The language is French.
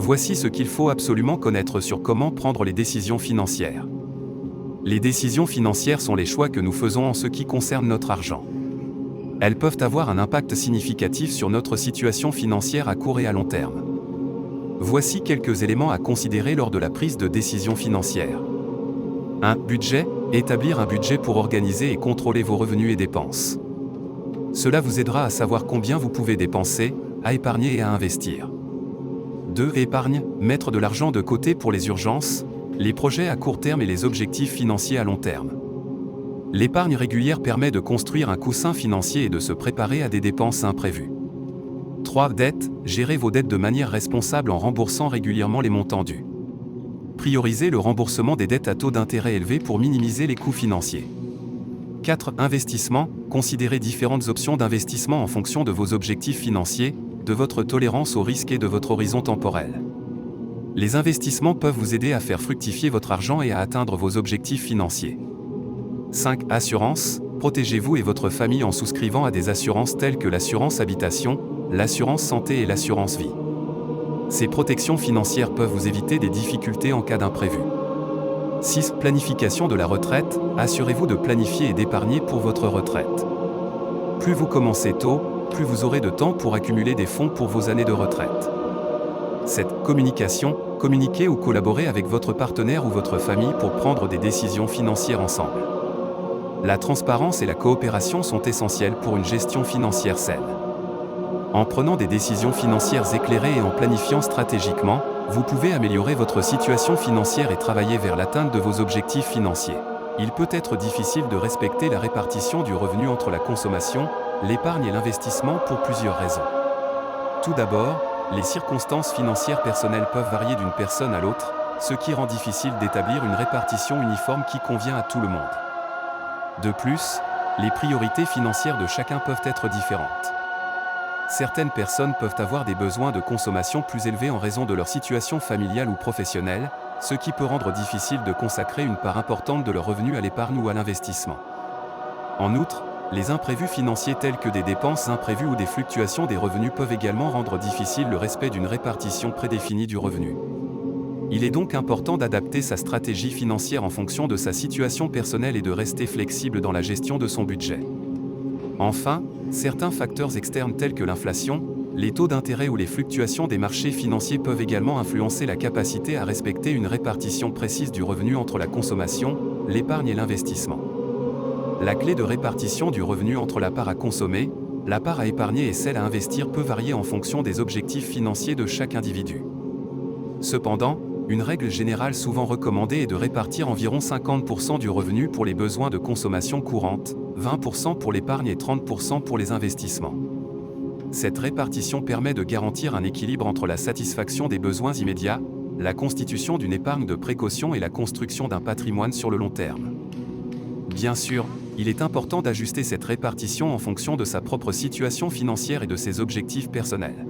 Voici ce qu'il faut absolument connaître sur comment prendre les décisions financières. Les décisions financières sont les choix que nous faisons en ce qui concerne notre argent. Elles peuvent avoir un impact significatif sur notre situation financière à court et à long terme. Voici quelques éléments à considérer lors de la prise de décision financière. 1. Budget. Établir un budget pour organiser et contrôler vos revenus et dépenses. Cela vous aidera à savoir combien vous pouvez dépenser, à épargner et à investir. 2. Épargne. Mettre de l'argent de côté pour les urgences, les projets à court terme et les objectifs financiers à long terme. L'épargne régulière permet de construire un coussin financier et de se préparer à des dépenses imprévues. 3. Dette. Gérez vos dettes de manière responsable en remboursant régulièrement les montants dus. Priorisez le remboursement des dettes à taux d'intérêt élevés pour minimiser les coûts financiers. 4. Investissement. Considérez différentes options d'investissement en fonction de vos objectifs financiers, de votre tolérance au risque et de votre horizon temporel. Les investissements peuvent vous aider à faire fructifier votre argent et à atteindre vos objectifs financiers. 5. Assurance. Protégez-vous et votre famille en souscrivant à des assurances telles que l'assurance habitation, l'assurance santé et l'assurance vie. Ces protections financières peuvent vous éviter des difficultés en cas d'imprévu. 6. Planification de la retraite. Assurez-vous de planifier et d'épargner pour votre retraite. Plus vous commencez tôt, plus vous aurez de temps pour accumuler des fonds pour vos années de retraite. 7. Communication. Communiquez ou collaborez avec votre partenaire ou votre famille pour prendre des décisions financières ensemble. La transparence et la coopération sont essentielles pour une gestion financière saine. En prenant des décisions financières éclairées et en planifiant stratégiquement, vous pouvez améliorer votre situation financière et travailler vers l'atteinte de vos objectifs financiers. Il peut être difficile de respecter la répartition du revenu entre la consommation, l'épargne et l'investissement pour plusieurs raisons. Tout d'abord, les circonstances financières personnelles peuvent varier d'une personne à l'autre, ce qui rend difficile d'établir une répartition uniforme qui convient à tout le monde. De plus, les priorités financières de chacun peuvent être différentes. Certaines personnes peuvent avoir des besoins de consommation plus élevés en raison de leur situation familiale ou professionnelle, ce qui peut rendre difficile de consacrer une part importante de leurs revenus à l'épargne ou à l'investissement. En outre, les imprévus financiers tels que des dépenses imprévues ou des fluctuations des revenus peuvent également rendre difficile le respect d'une répartition prédéfinie du revenu. Il est donc important d'adapter sa stratégie financière en fonction de sa situation personnelle et de rester flexible dans la gestion de son budget. Enfin, certains facteurs externes tels que l'inflation, les taux d'intérêt ou les fluctuations des marchés financiers peuvent également influencer la capacité à respecter une répartition précise du revenu entre la consommation, l'épargne et l'investissement. La clé de répartition du revenu entre la part à consommer, la part à épargner et celle à investir peut varier en fonction des objectifs financiers de chaque individu. Cependant, une règle générale souvent recommandée est de répartir environ 50% du revenu pour les besoins de consommation courante, 20% pour l'épargne et 30% pour les investissements. Cette répartition permet de garantir un équilibre entre la satisfaction des besoins immédiats, la constitution d'une épargne de précaution et la construction d'un patrimoine sur le long terme. Bien sûr, il est important d'ajuster cette répartition en fonction de sa propre situation financière et de ses objectifs personnels.